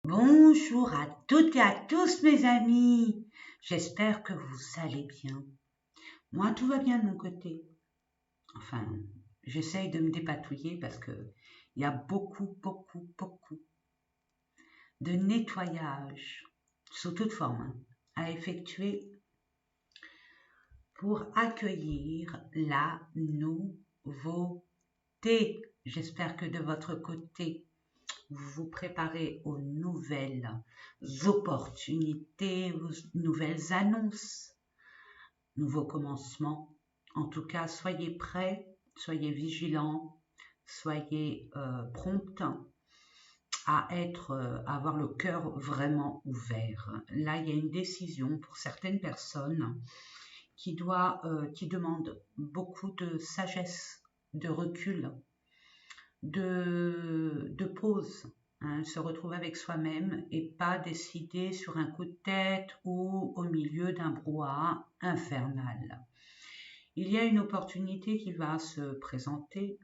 Bonjour à toutes et à tous mes amis. J'espère que vous allez bien. Moi, tout va bien de mon côté. Enfin, j'essaye de me dépatouiller parce que il y a beaucoup de nettoyage sous toute forme à effectuer pour accueillir la nouveauté. J'espère que de votre côté, vous vous préparez aux nouvelles opportunités, aux nouvelles annonces, nouveaux commencements. En tout cas, soyez prêts, soyez vigilants, soyez prompts à avoir le cœur vraiment ouvert. Là, il y a une décision pour certaines personnes qui demande beaucoup de sagesse, de recul, de pause, hein, se retrouver avec soi-même et pas décider sur un coup de tête ou au milieu d'un brouhaha infernal. Il y a une opportunité qui va se présenter.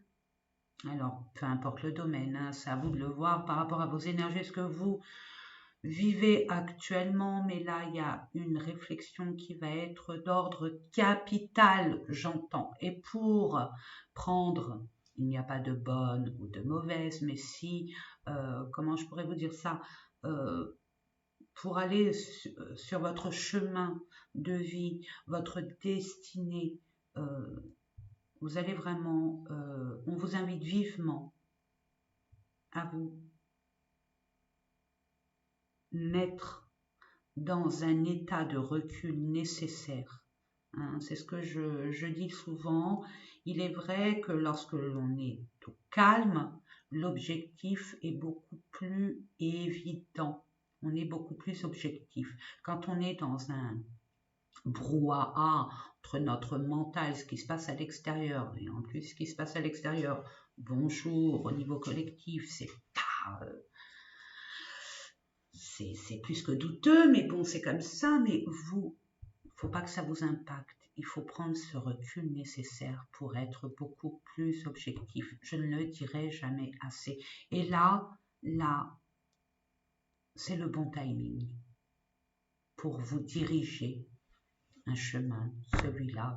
Alors, peu importe le domaine, hein, c'est à vous de le voir par rapport à vos énergies, ce que vous vivez actuellement, mais là, il y a une réflexion qui va être d'ordre capital, j'entends. Et pour prendre, il n'y a pas de bonne ou de mauvaise, mais si, comment je pourrais vous dire ça, euh, pour aller sur votre chemin de vie, votre destinée, euh, vous allez vraiment, on vous invite vivement à vous mettre dans un état de recul nécessaire. Hein, c'est ce que je dis souvent. Il est vrai que lorsque l'on est au calme, l'objectif est beaucoup plus évident. On est beaucoup plus objectif. Quand on est dans un brouhaha entre notre mental, ce qui se passe à l'extérieur, et en plus ce qui se passe à l'extérieur, bonjour, au niveau collectif, c'est pas c'est plus que douteux, mais bon, c'est comme ça. Mais vous, faut pas que ça vous impacte. Il faut prendre ce recul nécessaire pour être beaucoup plus objectif. Je ne le dirai jamais assez. Et là, c'est le bon timing pour vous diriger un chemin, celui-là,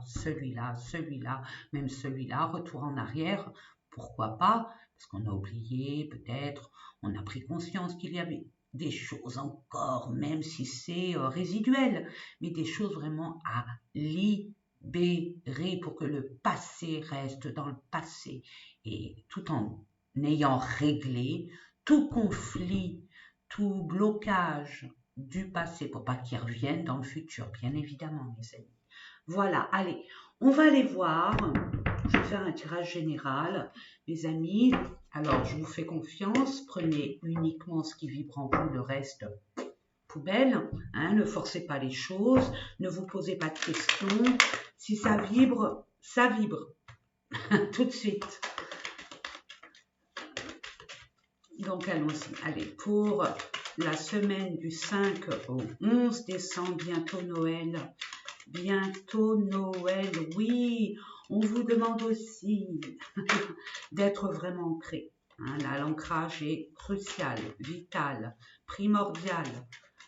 même celui-là, retour en arrière, pourquoi pas, parce qu'on a oublié, peut-être, on a pris conscience qu'il y avait des choses encore, même si c'est résiduel, mais des choses vraiment à libérer pour que le passé reste dans le passé, et tout en ayant réglé tout conflit, tout blocage du passé pour pas qu'ils reviennent dans le futur, bien évidemment, mes amis. Voilà, allez, on va aller voir. Je vais faire un tirage général, mes amis. Alors, je vous fais confiance. Prenez uniquement ce qui vibre en vous, le reste, poubelle. Hein, ne forcez pas les choses. Ne vous posez pas de questions. Si ça vibre, ça vibre. Tout de suite. Donc, allons-y. Allez, pour la semaine du 5 au 11 décembre, bientôt Noël. Bientôt Noël, oui, on vous demande aussi d'être vraiment ancré. Hein, là, l'ancrage est crucial, vital, primordial.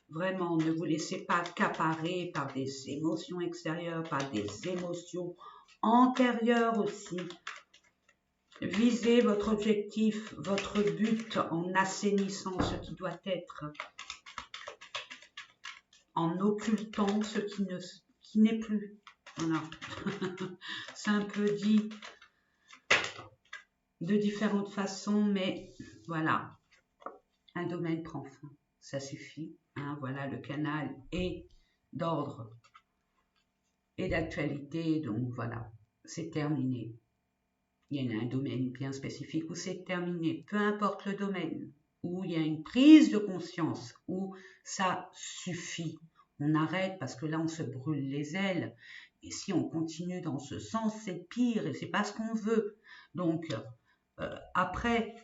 Vraiment, ne vous laissez pas accaparer par des émotions extérieures, par des émotions antérieures aussi. Visez votre objectif, votre but en assainissant ce qui doit être, en occultant ce qui n'est plus. Voilà. C'est un peu dit de différentes façons, mais voilà, un domaine prend fin. Ça suffit. Hein, voilà, le canal est d'ordre et d'actualité, donc voilà, c'est terminé. Il y a un domaine bien spécifique où c'est terminé, peu importe le domaine, où il y a une prise de conscience, où ça suffit. On arrête parce que là, on se brûle les ailes. Et si on continue dans ce sens, c'est pire et c'est pas ce qu'on veut. Donc, après,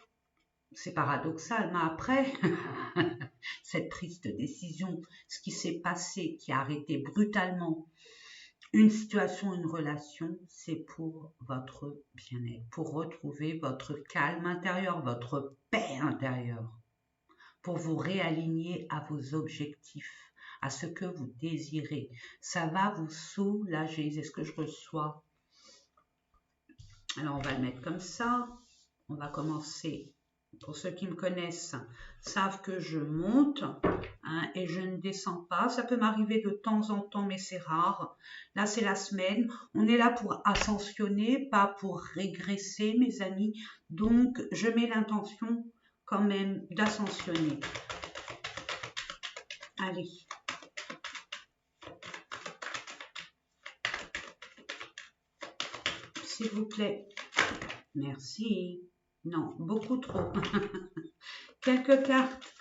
c'est paradoxal, mais après cette prise de décision, ce qui s'est passé, qui a arrêté brutalement une situation, une relation, c'est pour votre bien-être, pour retrouver votre calme intérieur, votre paix intérieure. pour vous réaligner à vos objectifs, à ce que vous désirez. Ça va vous soulager. C'est ce que je reçois. Alors, on va le mettre comme ça. On va commencer. Pour ceux qui me connaissent, savent que je monte et je ne descends pas. Ça peut m'arriver de temps en temps, mais c'est rare. Là, c'est la semaine. On est là pour ascensionner, pas pour régresser, mes amis. Donc, je mets l'intention quand même d'ascensionner. Allez. S'il vous plaît. Merci. Non, beaucoup trop. Quelques cartes.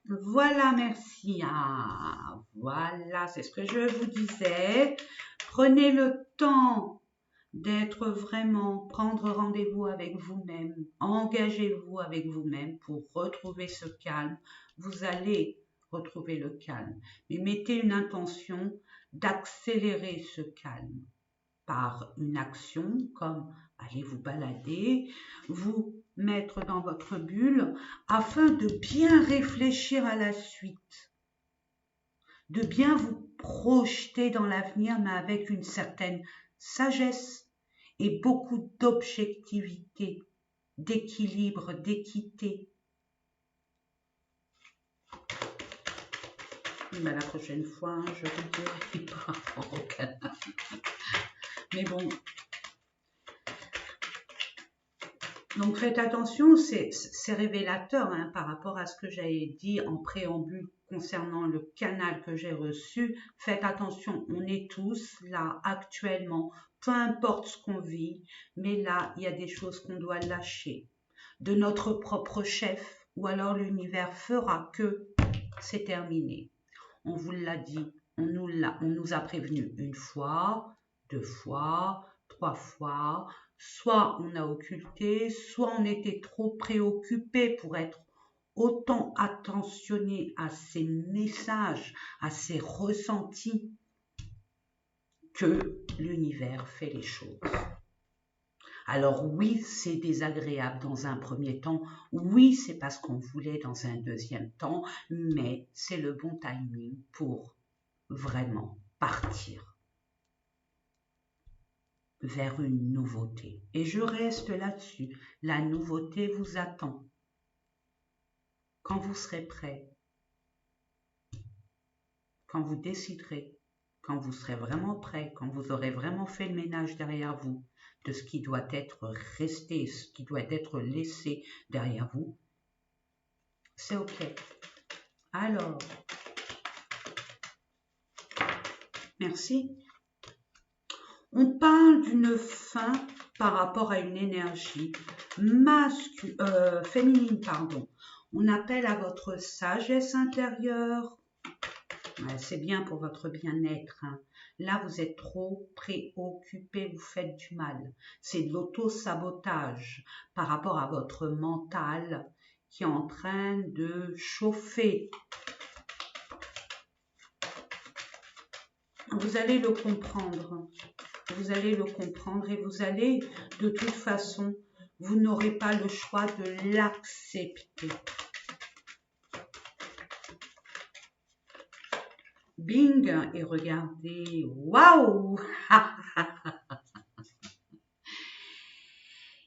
Voilà, merci. Ah, voilà, c'est ce que je vous disais. Prenez le temps d'être vraiment, prendre rendez-vous avec vous-même. Engagez-vous avec vous-même pour retrouver ce calme. Vous allez retrouver le calme. Mais mettez une intention d'accélérer ce calme par une action comme aller vous balader, vous mettre dans votre bulle afin de bien réfléchir à la suite, de bien vous projeter dans l'avenir, mais avec une certaine sagesse et beaucoup d'objectivité, d'équilibre, d'équité. Ben, la prochaine fois, je vous dirai par rapport au canal. Mais bon. Donc faites attention, c'est révélateur par rapport à ce que j'avais dit en préambule concernant le canal que j'ai reçu. Faites attention, on est tous là actuellement, peu importe ce qu'on vit, mais là, il y a des choses qu'on doit lâcher de notre propre chef, ou alors l'univers fera que c'est terminé. On vous l'a dit, on nous a prévenu une fois, 2 fois, 3 fois. Soit on a occulté, soit on était trop préoccupé pour être autant attentionné à ces messages, à ces ressentis, que l'univers fait les choses. Alors oui, c'est désagréable dans un premier temps, oui, c'est parce qu'on voulait dans un deuxième temps, mais c'est le bon timing pour vraiment partir vers une nouveauté. Et je reste là-dessus. La nouveauté vous attend. Quand vous serez prêt, quand vous déciderez, quand vous serez vraiment prêt, quand vous aurez vraiment fait le ménage derrière vous, de ce qui doit être resté, ce qui doit être laissé derrière vous, c'est OK. Alors, merci. On parle d'une fin par rapport à une énergie féminine, pardon. On appelle à votre sagesse intérieure. Ouais, c'est bien pour votre bien-être. Là, vous êtes trop préoccupé, vous faites du mal. C'est de l'auto-sabotage par rapport à votre mental qui est en train de chauffer. Vous allez le comprendre. Vous allez le comprendre et vous allez, de toute façon, vous n'aurez pas le choix de l'accepter. Bing, et regardez, waouh!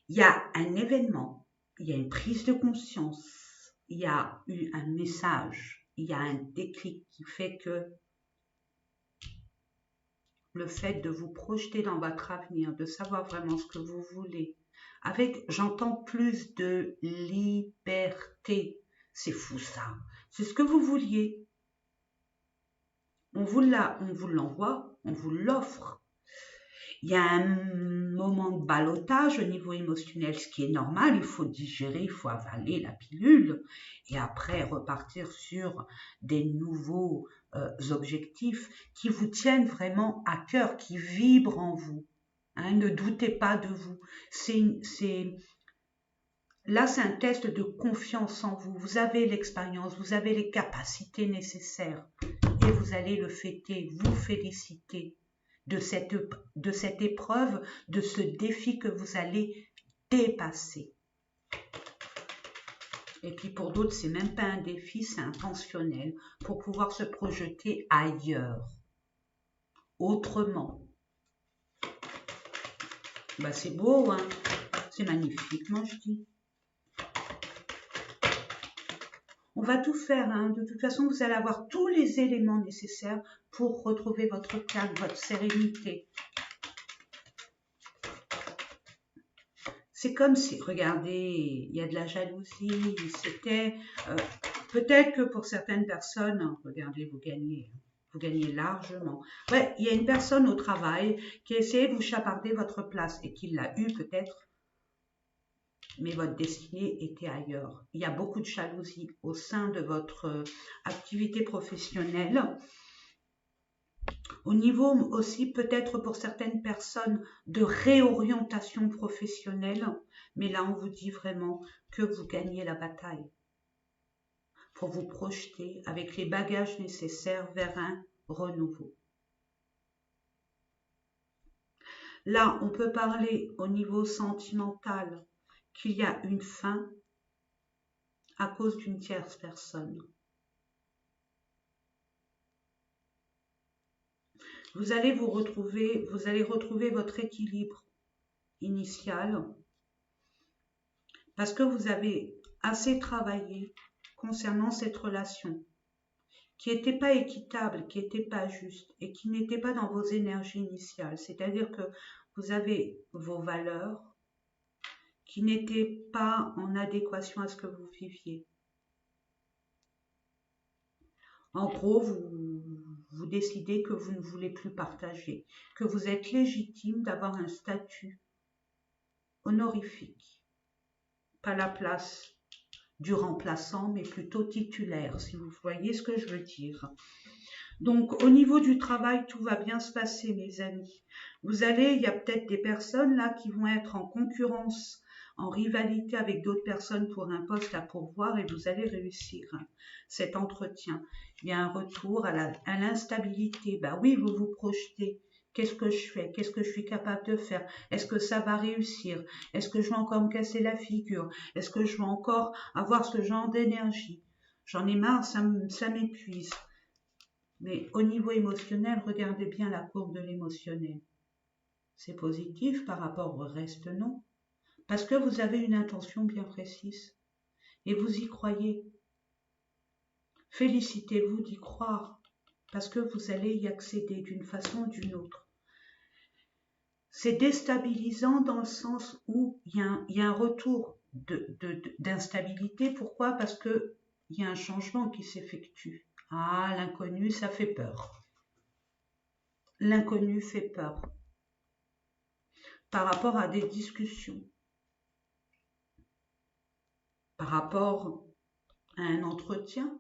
Il y a un événement, il y a une prise de conscience, il y a eu un message, il y a un déclic qui fait que le fait de vous projeter dans votre avenir, de savoir vraiment ce que vous voulez, avec, j'entends plus de liberté. C'est fou ça. C'est ce que vous vouliez. On vous l'envoie, on vous l'offre. Il y a un moment de ballottage au niveau émotionnel, ce qui est normal. Il faut digérer, il faut avaler la pilule et après repartir sur des nouveaux objectifs qui vous tiennent vraiment à cœur, qui vibrent en vous. Ne doutez pas de vous. Là, c'est un test de confiance en vous. Vous avez l'expérience, vous avez les capacités nécessaires et vous allez le fêter, vous féliciter de cette épreuve, de ce défi que vous allez dépasser. Et puis pour d'autres, c'est même pas un défi, c'est intentionnel pour pouvoir se projeter ailleurs, autrement. Bah, c'est beau, hein? C'est magnifique, moi je dis. On va tout faire, hein. De toute façon, vous allez avoir tous les éléments nécessaires pour retrouver votre calme, votre sérénité. C'est comme si, regardez, il y a de la jalousie, c'était, peut-être que pour certaines personnes, regardez, vous gagnez largement. Ouais, il y a une personne au travail qui a essayé de vous chaparder votre place et qui l'a eu peut-être, mais votre destinée était ailleurs. Il y a beaucoup de jalousie au sein de votre activité professionnelle. Au niveau aussi peut-être pour certaines personnes de réorientation professionnelle, mais là on vous dit vraiment que vous gagnez la bataille pour vous projeter avec les bagages nécessaires vers un renouveau. Là, on peut parler au niveau sentimental qu'il y a une fin à cause d'une tierce personne. Vous allez retrouver votre équilibre initial parce que vous avez assez travaillé concernant cette relation qui n'était pas équitable, qui n'était pas juste et qui n'était pas dans vos énergies initiales. C'est-à-dire que vous avez vos valeurs qui n'étaient pas en adéquation à ce que vous viviez. En gros, vous décidez que vous ne voulez plus partager, que vous êtes légitime d'avoir un statut honorifique, pas la place du remplaçant, mais plutôt titulaire, si vous voyez ce que je veux dire. Donc, au niveau du travail, tout va bien se passer, mes amis. Il y a peut-être des personnes là qui vont être en concurrence, en rivalité avec d'autres personnes pour un poste à pourvoir et vous allez réussir cet entretien. Il y a un retour à l'instabilité. Bah oui, vous vous projetez. Qu'est-ce que je fais? Qu'est-ce que je suis capable de faire? Est-ce que ça va réussir? Est-ce que je vais encore me casser la figure? Est-ce que je vais encore avoir ce genre d'énergie? J'en ai marre, ça m'épuise. Mais au niveau émotionnel, regardez bien la courbe de l'émotionnel. C'est positif par rapport au reste, non? Parce que vous avez une intention bien précise et vous y croyez. Félicitez-vous d'y croire parce que vous allez y accéder d'une façon ou d'une autre. C'est déstabilisant dans le sens où il y a un retour d'instabilité. Pourquoi? Parce qu'il y a un changement qui s'effectue. Ah, l'inconnu, ça fait peur. L'inconnu fait peur par rapport à des discussions, par rapport à un entretien,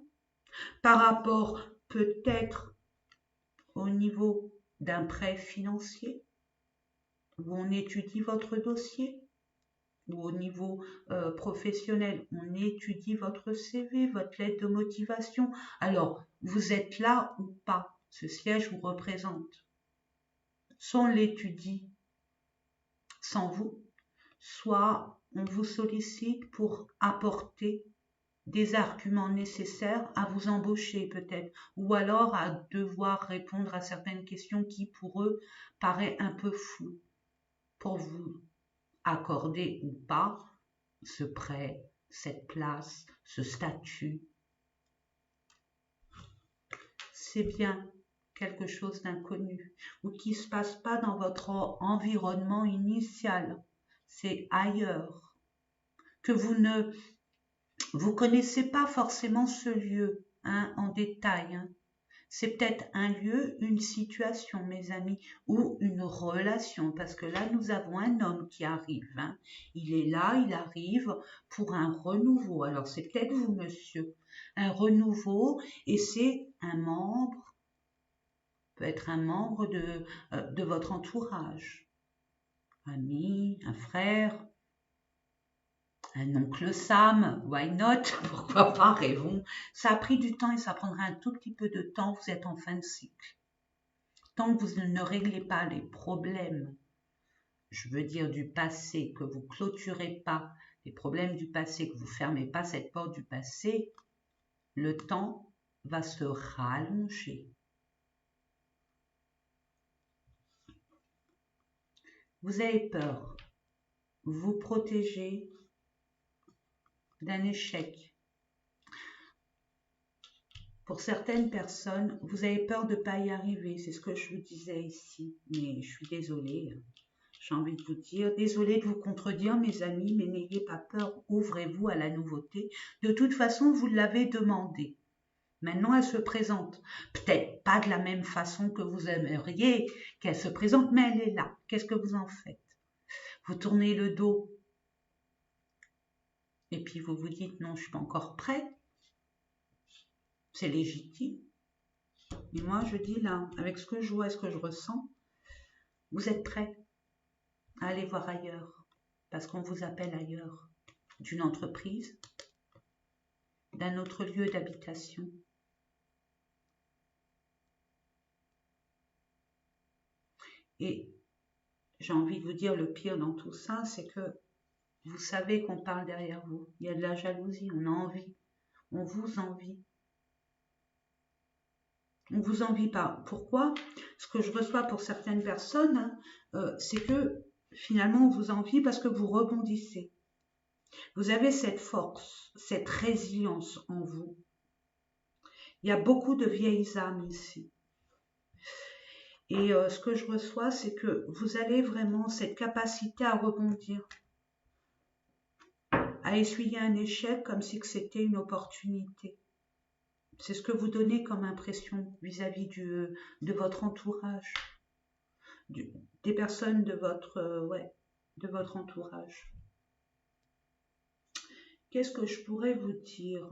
par rapport peut-être au niveau d'un prêt financier, où on étudie votre dossier, ou au niveau professionnel, on étudie votre CV, votre lettre de motivation. Alors, vous êtes là ou pas? Ce siège vous représente. Soit on l'étudie sans vous, soit on vous sollicite pour apporter des arguments nécessaires à vous embaucher peut-être, ou alors à devoir répondre à certaines questions qui pour eux paraissent un peu floues, pour vous accorder ou pas ce prêt, cette place, ce statut. C'est bien quelque chose d'inconnu ou qui ne se passe pas dans votre environnement initial, c'est ailleurs, que vous connaissez pas forcément ce lieu en détail. C'est peut-être un lieu, une situation, mes amis, ou une relation, parce que là, nous avons un homme qui arrive. Il est là, il arrive pour un renouveau. Alors, c'est peut-être vous, monsieur, un renouveau, et c'est un membre, peut être un membre de votre entourage, ami, un frère, un oncle Sam, why not? Pourquoi pas, rêvons. Ça a pris du temps et ça prendra un tout petit peu de temps, vous êtes en fin de cycle. Tant que vous ne réglez pas les problèmes, je veux dire du passé, que vous clôturez pas les problèmes du passé, que vous ne fermez pas cette porte du passé, le temps va se rallonger. Vous avez peur, vous protégez d'un échec. Pour certaines personnes, vous avez peur de ne pas y arriver, c'est ce que je vous disais ici, mais je suis désolée. J'ai envie de vous dire, désolée de vous contredire mes amis, mais n'ayez pas peur, ouvrez-vous à la nouveauté. De toute façon, vous l'avez demandé. Maintenant, elle se présente. Peut-être pas de la même façon que vous aimeriez qu'elle se présente, mais elle est là. Qu'est-ce que vous en faites? Vous tournez le dos et puis vous vous dites non, je ne suis pas encore prêt. C'est légitime. Mais moi, je dis là, avec ce que je vois et ce que je ressens, vous êtes prêt à aller voir ailleurs, parce qu'on vous appelle ailleurs, d'une entreprise, d'un autre lieu d'habitation. Et j'ai envie de vous dire, le pire dans tout ça, c'est que vous savez qu'on parle derrière vous. Il y a de la jalousie, on a envie, on vous envie. On vous envie pas. Pourquoi? Ce que je reçois pour certaines personnes, c'est que finalement on vous envie parce que vous rebondissez. Vous avez cette force, cette résilience en vous. Il y a beaucoup de vieilles âmes ici. Et ce que je reçois, c'est que vous avez vraiment cette capacité à rebondir, à essuyer un échec comme si c'était une opportunité. C'est ce que vous donnez comme impression vis-à-vis de votre entourage, des personnes de votre entourage. Qu'est-ce que je pourrais vous dire?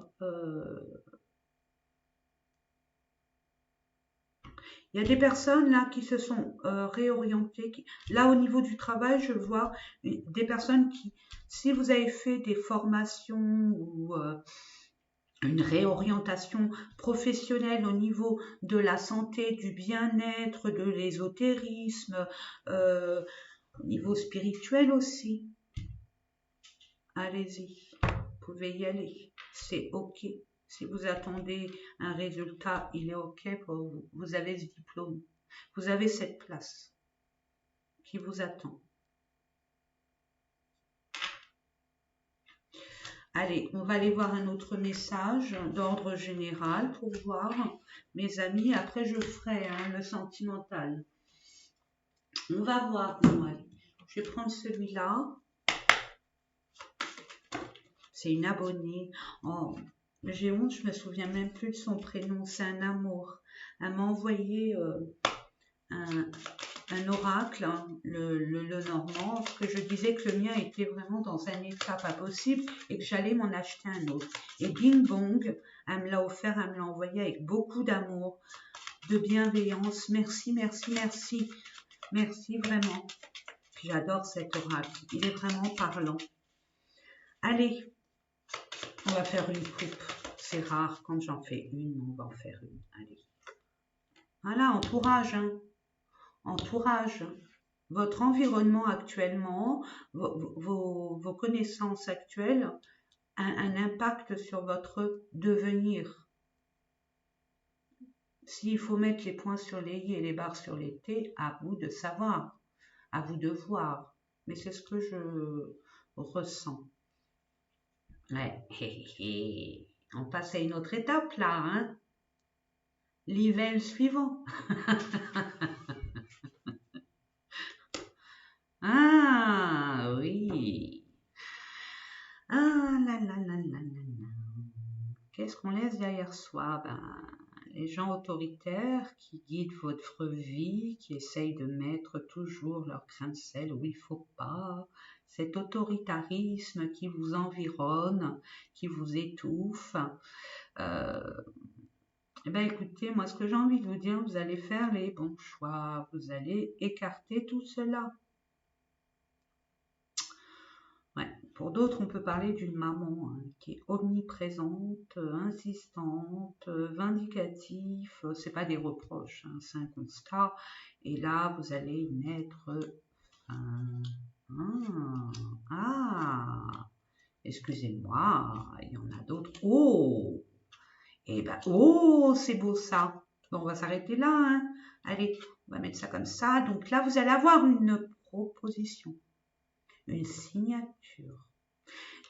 Il y a des personnes là qui se sont réorientées. Là, au niveau du travail, je vois des personnes qui, si vous avez fait des formations ou une réorientation professionnelle au niveau de la santé, du bien-être, de l'ésotérisme, au niveau spirituel aussi. Allez-y, vous pouvez y aller, c'est ok. Si vous attendez un résultat, il est ok pour vous. Vous avez ce diplôme, vous avez cette place qui vous attend. Allez, on va aller voir un autre message d'ordre général pour voir, mes amis. Après, je ferai le sentimental. On va voir. Non, allez, je vais prendre celui-là. C'est une abonnée. Oh, j'ai honte, je me souviens même plus de son prénom. C'est un amour. Elle m'a envoyé un oracle, hein, le normand, parce que je disais que le mien était vraiment dans un état pas possible et que j'allais m'en acheter un autre. Et bing bong, elle me l'a offert, elle me l'a envoyé avec beaucoup d'amour, de bienveillance. Merci, merci, merci. Merci vraiment. J'adore cet oracle. Il est vraiment parlant. Allez, on va faire une coupe. C'est rare quand j'en fais une, on va en faire une. Allez. Voilà, entourage, hein. Entourage. Votre environnement actuellement, vos connaissances actuelles, un impact sur votre devenir. S'il faut mettre les points sur les i et les barres sur les t, à vous de savoir, à vous de voir. Mais c'est ce que je ressens. Ouais. On passe à une autre étape là, hein. L'hiver suivant. Ah oui. Ah là là là là là là. Qu'est-ce qu'on laisse derrière soi? Les gens autoritaires qui guident votre vie, qui essayent de mettre toujours leur grain de sel où il ne faut pas. Cet autoritarisme qui vous environne, qui vous étouffe. Écoutez, moi ce que j'ai envie de vous dire, vous allez faire les bons choix, vous allez écarter tout cela. Ouais. Pour d'autres, on peut parler d'une maman qui est omniprésente, insistante, vindicative. C'est pas des reproches, hein, c'est un constat. Et là, vous allez y mettre Excusez-moi, il y en a d'autres. Oh! Eh ben, oh, c'est beau ça. Bon, on va s'arrêter là, hein. Allez, on va mettre ça comme ça. Donc là, vous allez avoir une proposition, une signature.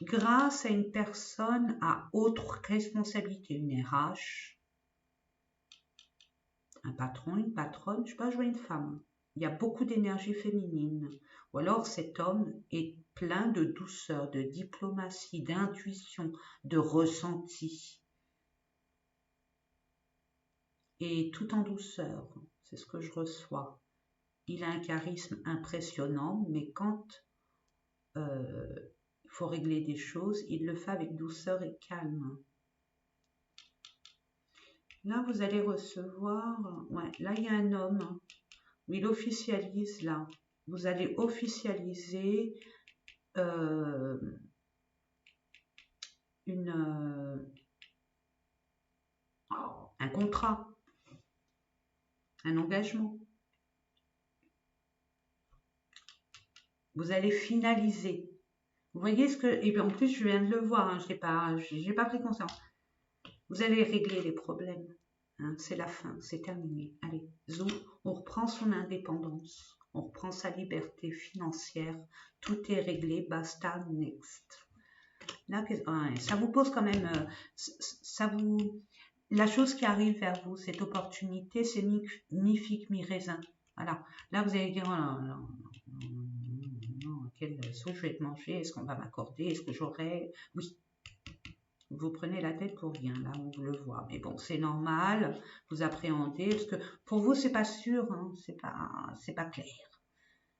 Grâce à une personne à haute responsabilité, une RH, un patron, une patronne, je ne sais pas, je vois une femme. Il y a beaucoup d'énergie féminine. Ou alors cet homme est plein de douceur, de diplomatie, d'intuition, de ressenti. Et tout en douceur, c'est ce que je reçois. Il a un charisme impressionnant, mais quand il faut régler des choses, il le fait avec douceur et calme. Là, vous allez recevoir, ouais, là, il y a un homme, où il officialise, là. Vous allez officialiser un contrat, un engagement. Vous allez finaliser. Vous voyez ce que... Et puis en plus, je viens de le voir, hein, je n'ai pas pris conscience. Vous allez régler les problèmes. Hein, c'est la fin, c'est terminé. Allez, zou, on reprend son indépendance, on reprend sa liberté financière, tout est réglé, basta, next. Là, ça vous pose quand même, la chose qui arrive vers vous, cette opportunité, c'est ni figue ni raisin. Voilà. Là, vous allez dire, oh, non, quelle sauce je vais te manger, est-ce qu'on va m'accorder, est-ce que j'aurai... Oui. Vous prenez la tête pour rien, là, on le voit. Mais bon, c'est normal, vous appréhendez, parce que pour vous, c'est pas sûr, hein, c'est pas clair.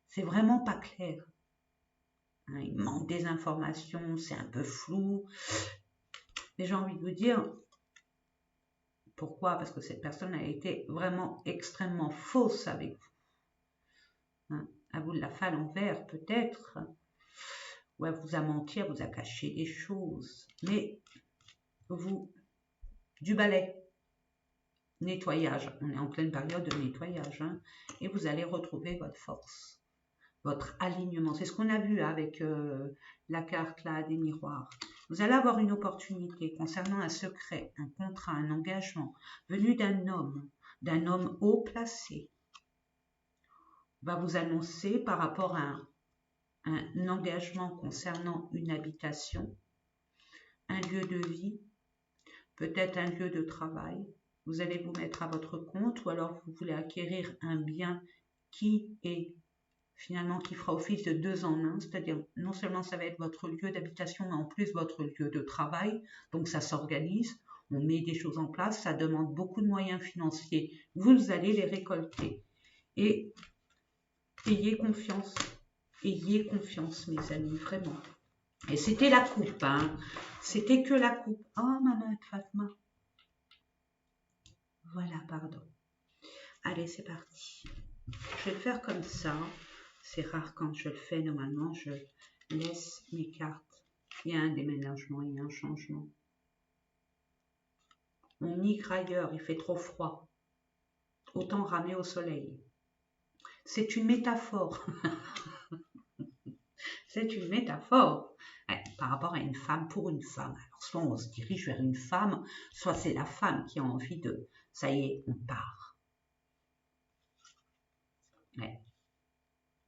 C'est vraiment pas clair. Hein, il manque des informations, c'est un peu flou. Mais j'ai envie de vous dire, pourquoi? Parce que cette personne a été vraiment extrêmement fausse avec vous. Hein, à vous de la faire à l'envers, peut-être. Ou elle vous a menti, elle vous a caché des choses. Mais vous, du balai, nettoyage, on est en pleine période de nettoyage, hein, et vous allez retrouver votre force, votre alignement. C'est ce qu'on a vu avec la carte là des miroirs. Vous allez avoir une opportunité concernant un secret, un contrat, un engagement venu d'un homme haut placé. Va vous annoncer par rapport à un engagement concernant une habitation, un lieu de vie, peut-être un lieu de travail. Vous allez vous mettre à votre compte ou alors vous voulez acquérir un bien qui fera office de 2 en 1, c'est-à-dire non seulement ça va être votre lieu d'habitation, mais en plus votre lieu de travail. Donc ça s'organise, on met des choses en place, ça demande beaucoup de moyens financiers. Vous allez les récolter. Et ayez confiance, mes amis, vraiment. Et c'était la coupe, hein. C'était que la coupe. Oh, maman Fatma. Voilà, pardon. Allez, c'est parti. Je vais le faire comme ça. C'est rare quand je le fais. Normalement, je laisse mes cartes. Il y a un déménagement, il y a un changement. On migre ailleurs, il fait trop froid. Autant ramer au soleil. C'est une métaphore. C'est une métaphore. Par rapport à une femme, pour une femme. Alors, soit on se dirige vers une femme, soit c'est la femme qui a envie de... Ça y est, on part. Ouais.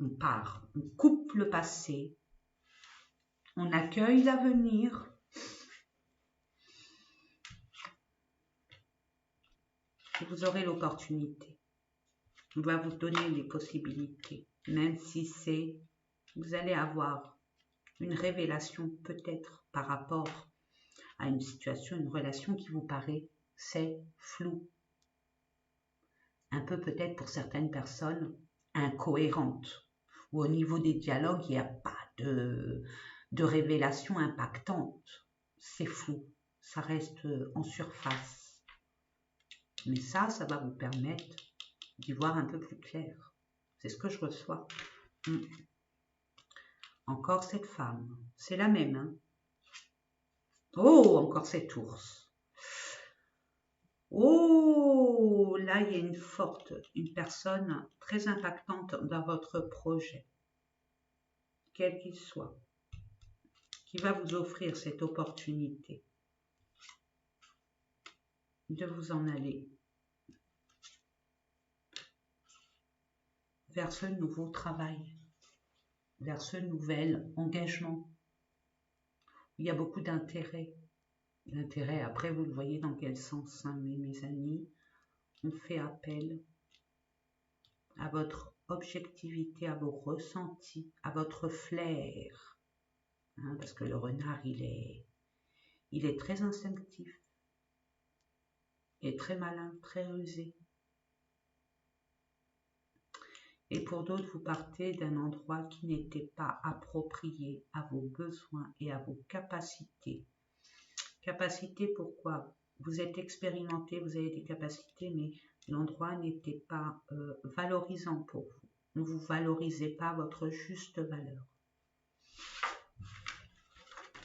On part, on coupe le passé, on accueille l'avenir. Et vous aurez l'opportunité. On va vous donner les possibilités, même si vous allez avoir une révélation peut-être par rapport à une situation, une relation qui vous paraît, c'est flou. Un peu peut-être pour certaines personnes incohérente. Ou au niveau des dialogues, il n'y a pas de révélation impactante. C'est flou, ça reste en surface. Mais ça va vous permettre d'y voir un peu plus clair. C'est ce que je reçois. Encore cette femme. C'est la même. Hein. Oh, encore cet ours. Oh, là, il y a une personne très impactante dans votre projet. Quel qu'il soit. qui va vous offrir cette opportunité de vous en aller vers ce nouveau travail, vers ce nouvel engagement. Il y a beaucoup d'intérêt. L'intérêt, après, vous le voyez dans quel sens, hein, mes amis. On fait appel à votre objectivité, à vos ressentis, à votre flair. Hein, parce que le renard, il est très instinctif. Il est très malin, très rusé. Et pour d'autres, vous partez d'un endroit qui n'était pas approprié à vos besoins et à vos capacités. Capacités, pourquoi? Vous êtes expérimenté, vous avez des capacités, mais l'endroit n'était pas valorisant pour vous. Ne vous valorisez pas votre juste valeur.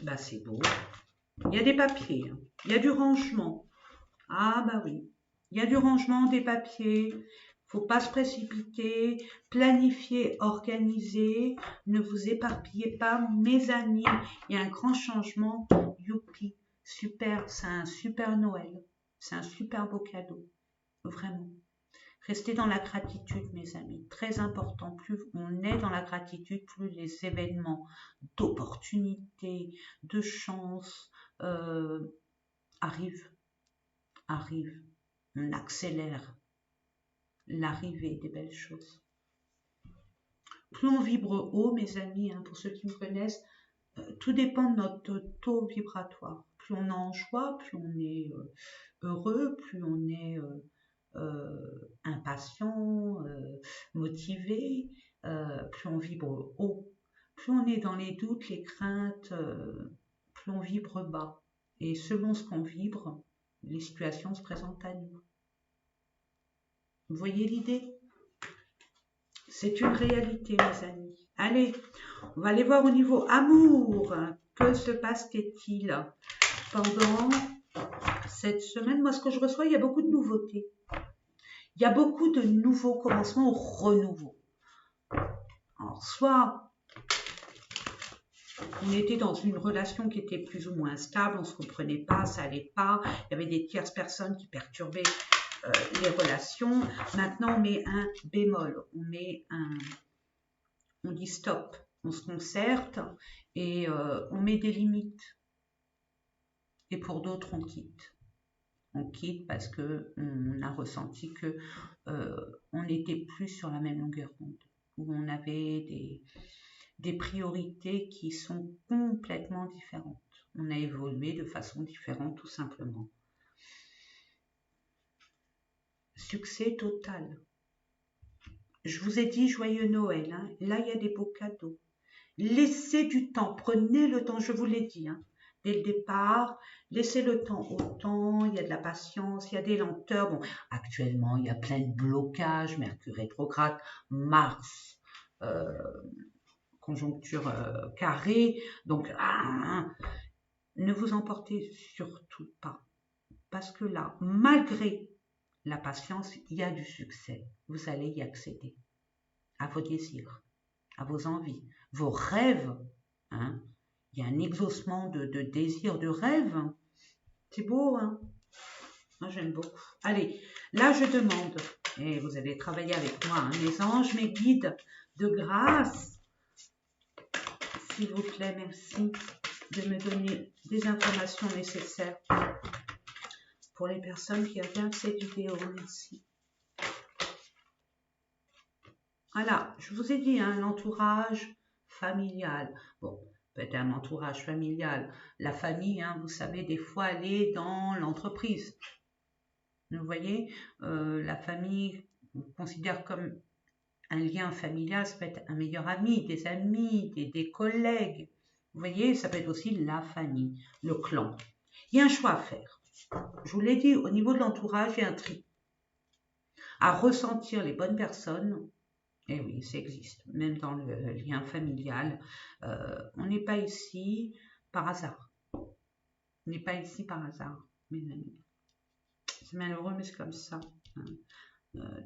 Bah, c'est beau. Il y a des papiers, hein. Il y a du rangement. Ah bah oui, il y a du rangement des papiers. Faut pas se précipiter, planifier, organiser, ne vous éparpillez pas, mes amis. Il y a un grand changement, youpi, super, c'est un super Noël, c'est un super beau cadeau, vraiment. Restez dans la gratitude, mes amis, très important. Plus on est dans la gratitude, plus les événements d'opportunités, de chance arrivent. On accélère l'arrivée des belles choses. Plus on vibre haut, mes amis, hein, pour ceux qui me connaissent, tout dépend de notre taux vibratoire. Plus on est en joie, plus on est heureux, plus on est impatient, motivé, plus on vibre haut. Plus on est dans les doutes, les craintes, plus on vibre bas. Et selon ce qu'on vibre, les situations se présentent à nous. Vous voyez l'idée? C'est une réalité, mes amis. Allez, on va aller voir au niveau amour. Que se passe-t-il pendant cette semaine? Moi, ce que je reçois, il y a beaucoup de nouveautés. Il y a beaucoup de nouveaux commencements ou renouveaux. Alors, soit on était dans une relation qui était plus ou moins stable, on ne se comprenait pas, ça n'allait pas, il y avait des tierces personnes qui perturbaient les relations. Maintenant, on met un bémol, on dit stop, on se concerte et on met des limites. Et pour d'autres, on quitte. On quitte parce qu'on a ressenti que on n'était plus sur la même longueur d'onde, où on avait des priorités qui sont complètement différentes. On a évolué de façon différente, tout simplement. Succès total. Je vous ai dit joyeux Noël. Hein. Là, il y a des beaux cadeaux. Laissez du temps. Prenez le temps. Je vous l'ai dit. Hein. Dès le départ, laissez le temps au temps. Il y a de la patience. Il y a des lenteurs. Bon, actuellement, il y a plein de blocages. Mercure rétrograde, Mars, conjoncture carrée. Donc, ne vous emportez surtout pas. Parce que là, malgré la patience, il y a du succès. Vous allez y accéder à vos désirs, à vos envies, vos rêves. Hein. Il y a un exaucement de désirs, de rêves. C'est beau, hein? Moi, j'aime beaucoup. Allez, là, je demande, et vous allez travailler avec moi, hein, mes anges, mes guides de grâce, s'il vous plaît, merci de me donner des informations nécessaires pour les personnes qui regardent cette vidéo. Merci. Voilà, je vous ai dit, hein, l'entourage familial. Bon, peut-être un entourage familial. La famille, hein, vous savez, des fois, elle est dans l'entreprise. Vous voyez, la famille, on considère comme un lien familial, ça peut être un meilleur ami, des collègues. Vous voyez, ça peut être aussi la famille, le clan. Il y a un choix à faire. Je vous l'ai dit, au niveau de l'entourage, il y a un tri. À ressentir les bonnes personnes, et oui, ça existe, même dans le lien familial. On n'est pas ici par hasard. On n'est pas ici par hasard, mes amis. C'est malheureux, mais c'est comme ça. Hein.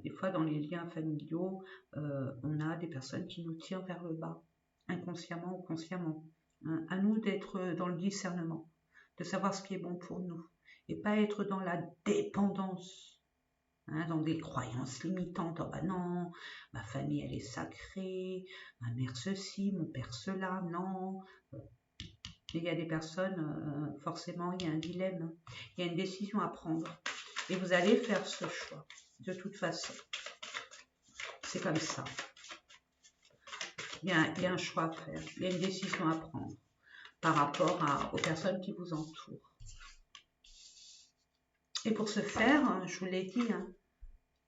Des fois, dans les liens familiaux, on a des personnes qui nous tirent vers le bas, inconsciemment ou consciemment. Hein. À nous d'être dans le discernement, de savoir ce qui est bon pour nous, et pas être dans la dépendance, hein, dans des croyances limitantes. Oh bah non, ma famille elle est sacrée, ma mère ceci, mon père cela, non. Et il y a des personnes, forcément, il y a un dilemme, il y a une décision à prendre. Et vous allez faire ce choix, de toute façon. C'est comme ça. Il y a un choix à faire, il y a une décision à prendre par rapport aux personnes qui vous entourent. Et pour ce faire, je vous l'ai dit, hein,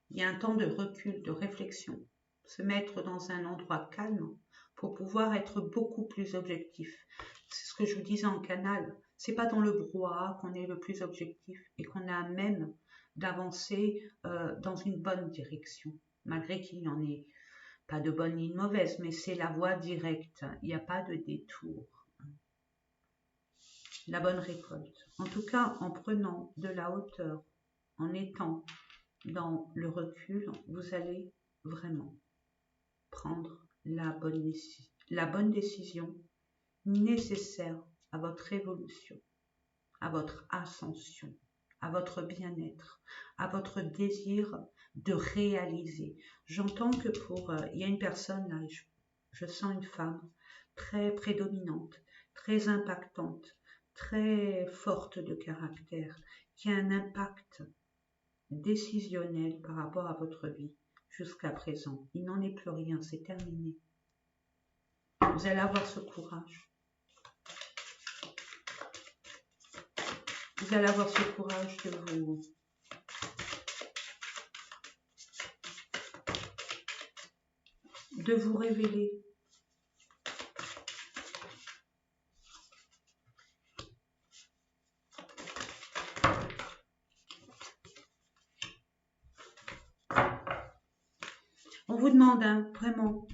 il y a un temps de recul, de réflexion. Se mettre dans un endroit calme pour pouvoir être beaucoup plus objectif. C'est ce que je vous disais en canal. C'est pas dans le brouhaha qu'on est le plus objectif et qu'on a même d'avancer dans une bonne direction, malgré qu'il n'y en ait pas de bonne ni de mauvaise, mais c'est la voie directe. Il n'y a pas de détour. La bonne récolte. En tout cas, en prenant de la hauteur, en étant dans le recul, vous allez vraiment prendre la bonne décision nécessaire à votre évolution, à votre ascension, à votre bien-être, à votre désir de réaliser. J'entends que il y a une personne là, je sens une femme très prédominante, très impactante, très forte de caractère, qui a un impact décisionnel par rapport à votre vie jusqu'à présent. Il n'en est plus rien, c'est terminé. Vous allez avoir ce courage. Vous allez avoir ce courage de vous révéler. On vous demande, hein, vraiment,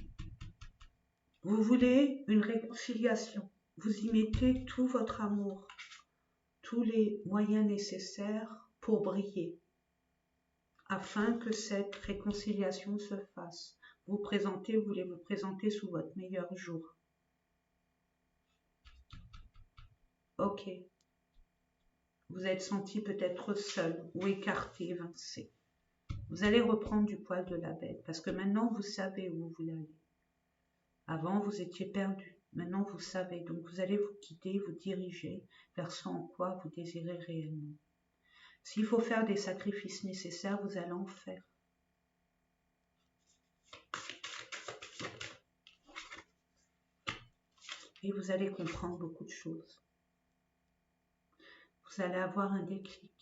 vous voulez une réconciliation, vous y mettez tout votre amour, tous les moyens nécessaires pour briller, afin que cette réconciliation se fasse. Vous voulez vous présenter sous votre meilleur jour. Ok. Vous êtes senti peut-être seul ou écarté, évincé. Vous allez reprendre du poil de la bête parce que maintenant vous savez où vous voulez aller. Avant vous étiez perdu, maintenant vous savez. Donc vous allez vous guider, vous diriger vers ce en quoi vous désirez réellement. S'il faut faire des sacrifices nécessaires, vous allez en faire. Et vous allez comprendre beaucoup de choses. Vous allez avoir un déclic.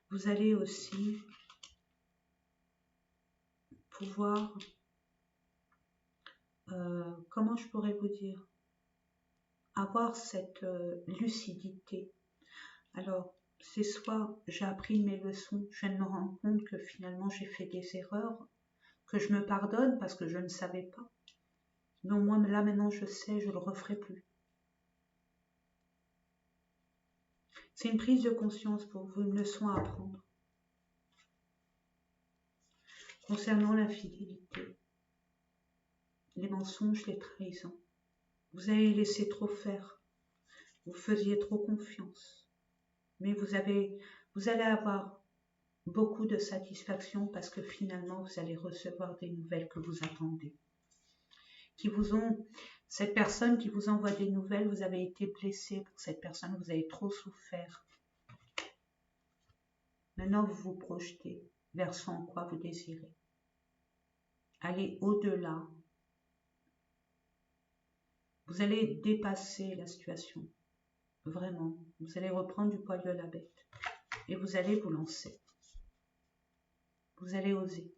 Vous allez aussi pouvoir, comment je pourrais vous dire, avoir cette lucidité. Alors, c'est soit j'ai appris mes leçons, je viens de me rendre compte que finalement j'ai fait des erreurs, que je me pardonne parce que je ne savais pas. Non, moi là maintenant je sais, je ne le referai plus. C'est une prise de conscience pour vous, une leçon à apprendre. Concernant l'infidélité, les mensonges, les trahisons, vous avez laissé trop faire, vous faisiez trop confiance, mais vous allez avoir beaucoup de satisfaction parce que finalement vous allez recevoir des nouvelles que vous attendez. Cette personne qui vous envoie des nouvelles, vous avez été blessé pour cette personne, vous avez trop souffert. Maintenant vous vous projetez vers ce en quoi vous désirez. Allez au-delà. Vous allez dépasser la situation. Vraiment. Vous allez reprendre du poil de la bête. Et vous allez vous lancer. Vous allez oser.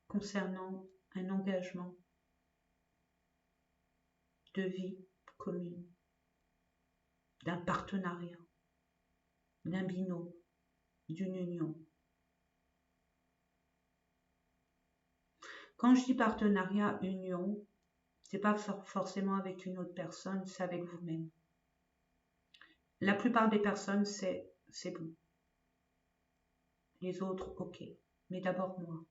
Concernant un engagement de vie commune, d'un partenariat, d'un binôme, d'une union. Quand je dis partenariat, union, c'est pas forcément avec une autre personne, c'est avec vous-même. La plupart des personnes, c'est bon. Les autres, ok. mais d'abord moi.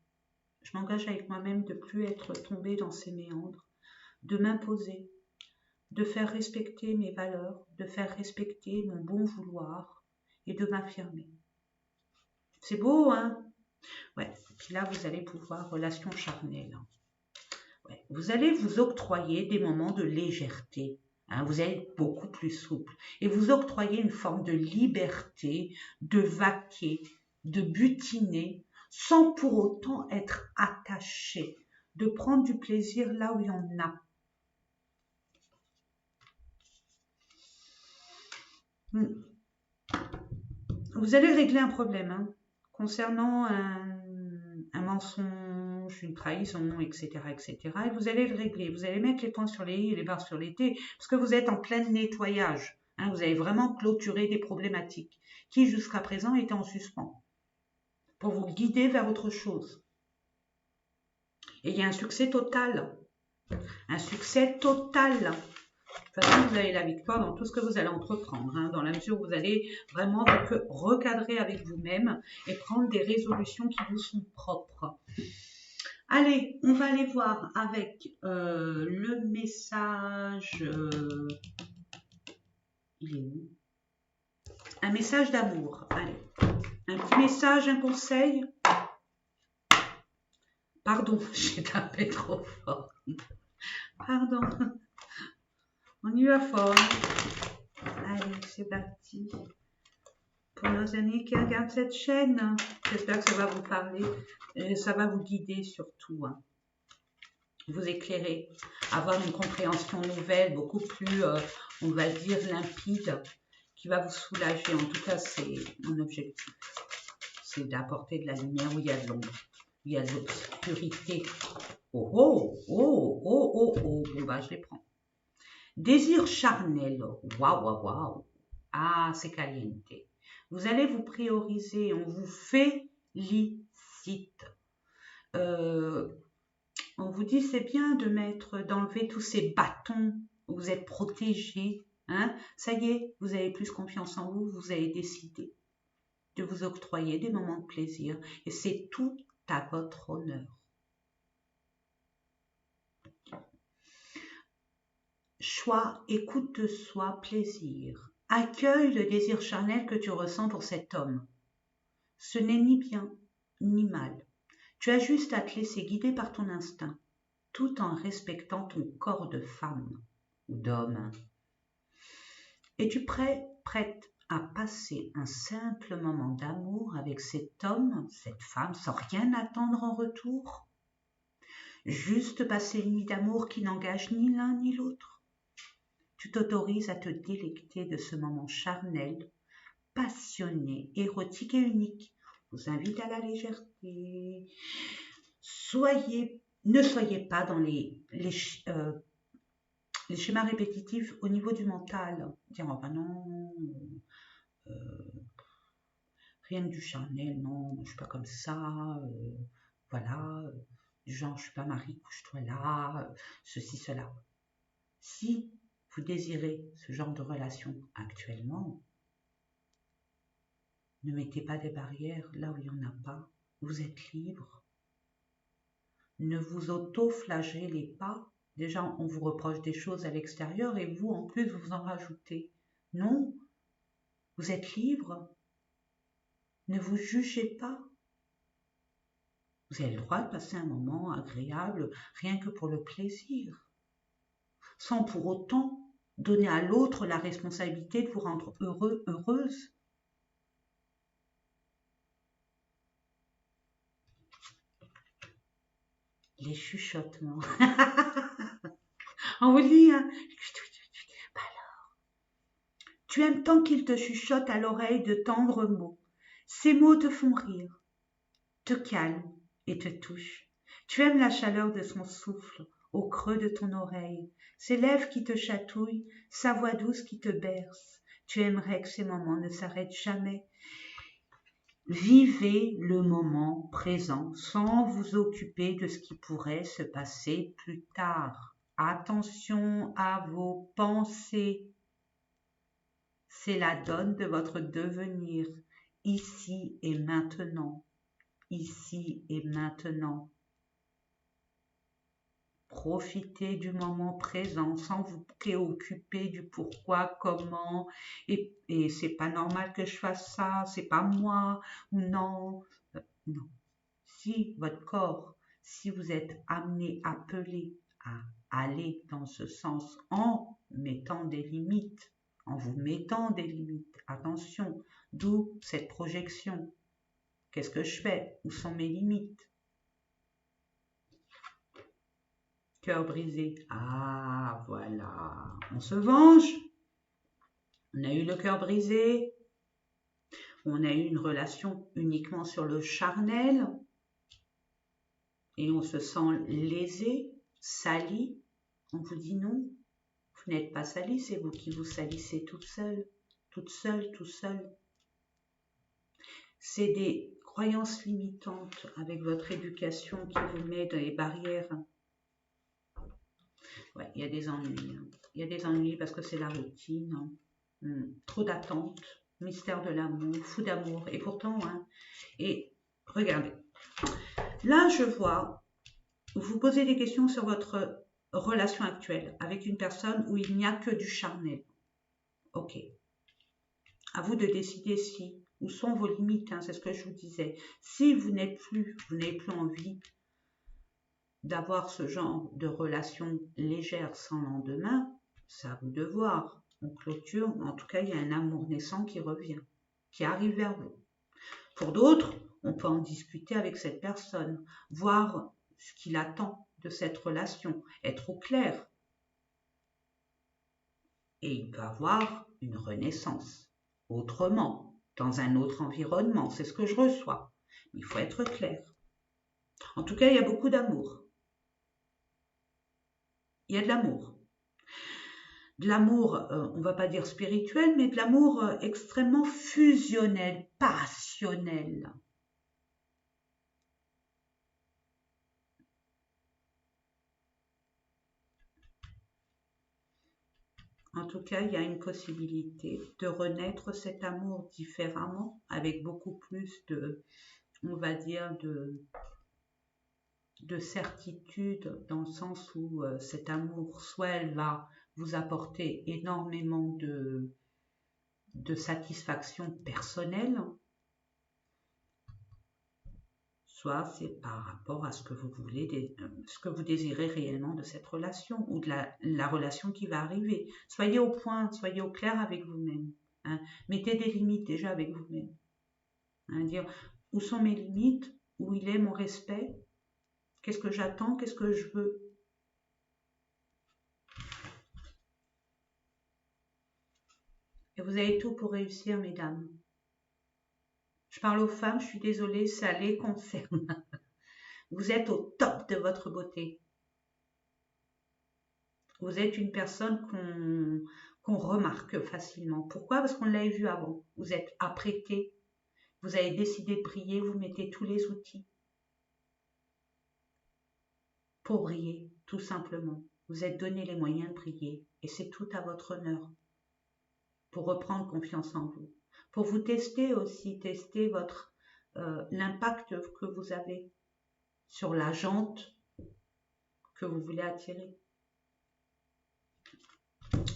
Je m'engage avec moi-même de plus être tombée dans ces méandres, de m'imposer, de faire respecter mes valeurs, de faire respecter mon bon vouloir et de m'affirmer. C'est beau, hein? Ouais. Puis là, vous allez pouvoir, relation charnelle. Ouais. Vous allez vous octroyer des moments de légèreté. Hein, vous allez être beaucoup plus souple. Et vous octroyer une forme de liberté, de vaquer, de butiner, sans pour autant être attaché, de prendre du plaisir là où il y en a. Vous allez régler un problème hein, concernant un mensonge, une trahison, etc., etc. Et vous allez le régler. Vous allez mettre les points sur les i et les barres sur les t, parce que vous êtes en plein nettoyage. Hein, vous avez vraiment clôturé des problématiques qui, jusqu'à présent, étaient en suspens, pour vous guider vers autre chose. Et il y a un succès total. Un succès total. De toute façon, vous avez la victoire dans tout ce que vous allez entreprendre, hein, dans la mesure où vous allez vraiment recadrer avec vous-même et prendre des résolutions qui vous sont propres. Allez, on va aller voir avec le message... il est où? Un message d'amour. Allez, un petit message, un conseil. Pardon, j'ai tapé trop fort. Pardon. On y va fort. Allez, c'est parti. Pour nos amis qui regardent cette chaîne, j'espère que ça va vous parler, et ça va vous guider surtout, hein. Vous éclairer, avoir une compréhension nouvelle, beaucoup plus, on va dire, limpide, qui va vous soulager. En tout cas, c'est mon objectif. C'est d'apporter de la lumière où il y a de l'ombre, où il y a de l'obscurité. Oh, oh, oh, oh, oh, oh, bon bah je les prends. Désir charnel, waouh, waouh, waouh. Ah, c'est caliente. Vous allez vous prioriser, on vous félicite. On vous dit c'est bien de d'enlever tous ces bâtons où vous êtes protégés. Hein. Ça y est, vous avez plus confiance en vous, vous avez décidé de vous octroyer des moments de plaisir et c'est tout à votre honneur. Choix, écoute de soi, plaisir. Accueille le désir charnel que tu ressens pour cet homme. Ce n'est ni bien ni mal. Tu as juste à te laisser guider par ton instinct, tout en respectant ton corps de femme ou d'homme. Es-tu prête à passer un simple moment d'amour avec cet homme, cette femme, sans rien attendre en retour? Juste passer une nuit d'amour qui n'engage ni l'un ni l'autre. Tu t'autorises à te délecter de ce moment charnel, passionné, érotique et unique. Je vous invite à la légèreté. Ne soyez pas dans les schémas répétitifs au niveau du mental. Dire, oh ben non, rien que du charnel, non, je ne suis pas comme ça, voilà, du genre, je ne suis pas Marie, couche-toi là, ceci, cela. Si vous désirez ce genre de relation actuellement, ne mettez pas des barrières là où il n'y en a pas. Vous êtes libre. Ne vous auto-flagellez pas. Déjà, on vous reproche des choses à l'extérieur et vous, en plus, vous en rajoutez. Non, vous êtes libre. Ne vous jugez pas. Vous avez le droit de passer un moment agréable, rien que pour le plaisir, sans pour autant donner à l'autre la responsabilité de vous rendre heureux, heureuse. Les chuchotements. On vous dit, hein. Alors, tu aimes tant qu'il te chuchote à l'oreille de tendres mots. Ces mots te font rire, te calment et te touchent. Tu aimes la chaleur de son souffle au creux de ton oreille, ses lèvres qui te chatouillent, sa voix douce qui te berce. Tu aimerais que ces moments ne s'arrêtent jamais. Vivez le moment présent sans vous occuper de ce qui pourrait se passer plus tard. Attention à vos pensées. C'est la donne de votre devenir, ici et maintenant. ici et maintenant. Profitez du moment présent sans vous préoccuper du pourquoi, comment, et c'est pas normal que je fasse ça, c'est pas moi, ou non. Non. Si votre corps, si vous êtes amené, appelé à aller dans ce sens en mettant des limites, en vous mettant des limites, attention, d'où cette projection. Qu'est-ce que je fais? Où sont mes limites? Cœur brisé. Ah, voilà. On se venge. On a eu le cœur brisé. On a eu une relation uniquement sur le charnel. Et on se sent lésé, sali. On vous dit non. Vous n'êtes pas sali, c'est vous qui vous salissez toute seule, tout seul. C'est des croyances limitantes avec votre éducation qui vous met dans les barrières. Ouais, il y a des ennuis. Il y a des ennuis parce que c'est la routine. Trop d'attentes, mystère de l'amour, fou d'amour. Et pourtant, et regardez. Là, je vois, vous posez des questions sur votre relation actuelle avec une personne où il n'y a que du charnel. Ok. À vous de décider où sont vos limites, c'est ce que je vous disais. Si vous n'avez plus envie d'avoir ce genre de relation légère sans lendemain, c'est à vous de voir. On clôture, en tout cas, il y a un amour naissant qui revient, qui arrive vers vous. Pour d'autres, on peut en discuter avec cette personne, voir ce qu'il attend de cette relation, être au clair. Et il peut avoir une renaissance, autrement, dans un autre environnement. C'est ce que je reçois. Il faut être clair. En tout cas, il y a beaucoup d'amour. Il y a de l'amour. De l'amour, on ne va pas dire spirituel, mais de l'amour extrêmement fusionnel, passionnel. En tout cas, il y a une possibilité de renaître cet amour différemment, avec beaucoup plus de, on va dire, de certitude, dans le sens où cet amour, soit elle va vous apporter énormément de satisfaction personnelle, soit c'est par rapport à ce que vous voulez, ce que vous désirez réellement de cette relation ou de la relation qui va arriver. Soyez au point, soyez au clair avec vous-même. Mettez des limites déjà avec vous-même. Dire où sont mes limites, où il est mon respect, qu'est-ce que j'attends, qu'est-ce que je veux. Et vous avez tout pour réussir, mesdames. Je parle aux femmes, je suis désolée, ça les concerne. Vous êtes au top de votre beauté. Vous êtes une personne qu'on remarque facilement. Pourquoi? Parce qu'on l'avait vu avant. Vous êtes apprêté, vous avez décidé de briller, vous mettez tous les outils pour briller, tout simplement. Vous êtes donné les moyens de briller et c'est tout à votre honneur pour reprendre confiance en vous. Pour vous tester aussi, tester l'impact que vous avez sur la jante que vous voulez attirer.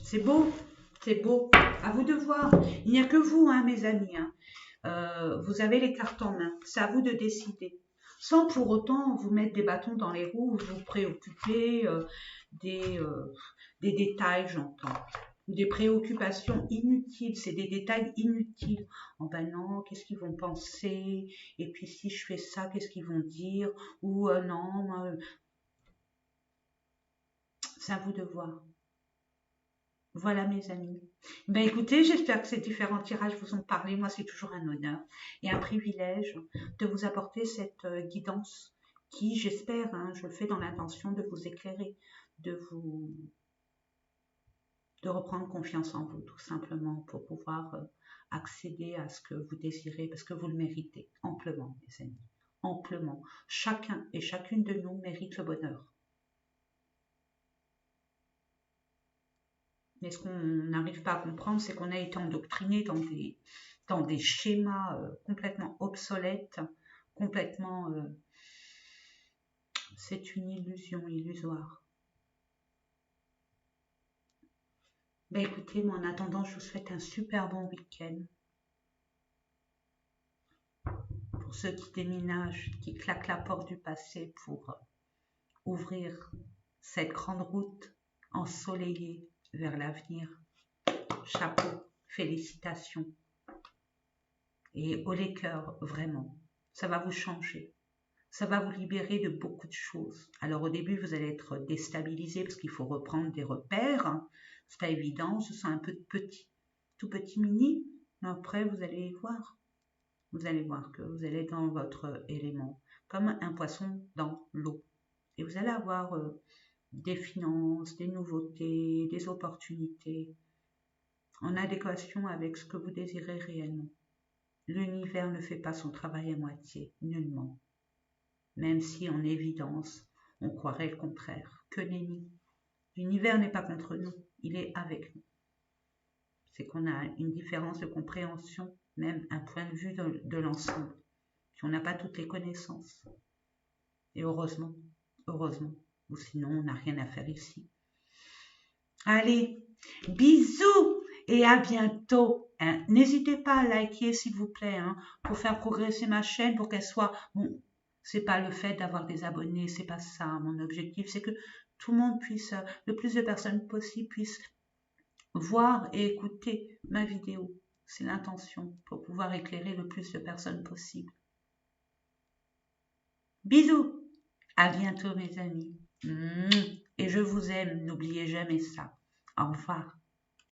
C'est beau, c'est beau. À vous de voir. Il n'y a que vous, mes amis. Vous avez les cartes en main. C'est à vous de décider. Sans pour autant vous mettre des bâtons dans les roues, vous préoccuper des détails, j'entends. Ou des préoccupations inutiles. C'est des détails inutiles. Oh ben non, qu'est-ce qu'ils vont penser? Et puis si je fais ça, qu'est-ce qu'ils vont dire? Ou non, c'est à vous de voir. Voilà mes amis. Ben écoutez, j'espère que ces différents tirages vous ont parlé. Moi, c'est toujours un honneur et un privilège de vous apporter cette guidance qui, j'espère, je le fais dans l'intention de vous éclairer, de reprendre confiance en vous, tout simplement, pour pouvoir accéder à ce que vous désirez, parce que vous le méritez amplement, mes amis, amplement. Chacun et chacune de nous mérite le bonheur. Mais ce qu'on n'arrive pas à comprendre, c'est qu'on a été endoctriné dans des schémas complètement obsolètes complètement... c'est une illusion illusoire. Ben écoutez, moi en attendant, je vous souhaite un super bon week-end. Pour ceux qui déménagent, qui claquent la porte du passé pour ouvrir cette grande route ensoleillée vers l'avenir. Chapeau, félicitations. Et haut les cœurs, vraiment, ça va vous changer. Ça va vous libérer de beaucoup de choses. Alors au début, vous allez être déstabilisé parce qu'il faut reprendre des repères. C'est pas évident, ce sont un peu petit, tout petit mini. Mais après, vous allez voir. Vous allez voir que vous allez être dans votre élément, comme un poisson dans l'eau. Et vous allez avoir des finances, des nouveautés, des opportunités en adéquation avec ce que vous désirez réellement. L'univers ne fait pas son travail à moitié, nullement. Même si en évidence, on croirait le contraire. Que nenni. L'univers n'est pas contre nous, il est avec nous. C'est qu'on a une différence de compréhension, même un point de vue de l'ensemble. Puis on n'a pas toutes les connaissances. Et heureusement, ou sinon on n'a rien à faire ici. Allez, bisous et à bientôt. Hein. N'hésitez pas à liker s'il vous plaît, hein, pour faire progresser ma chaîne, pour qu'elle soit... Bon, c'est pas le fait d'avoir des abonnés, c'est pas ça. Mon objectif, c'est que tout le monde puisse, le plus de personnes possible puissent voir et écouter ma vidéo. C'est l'intention, pour pouvoir éclairer le plus de personnes possible. Bisous, à bientôt mes amis. Et je vous aime, n'oubliez jamais ça. Au revoir.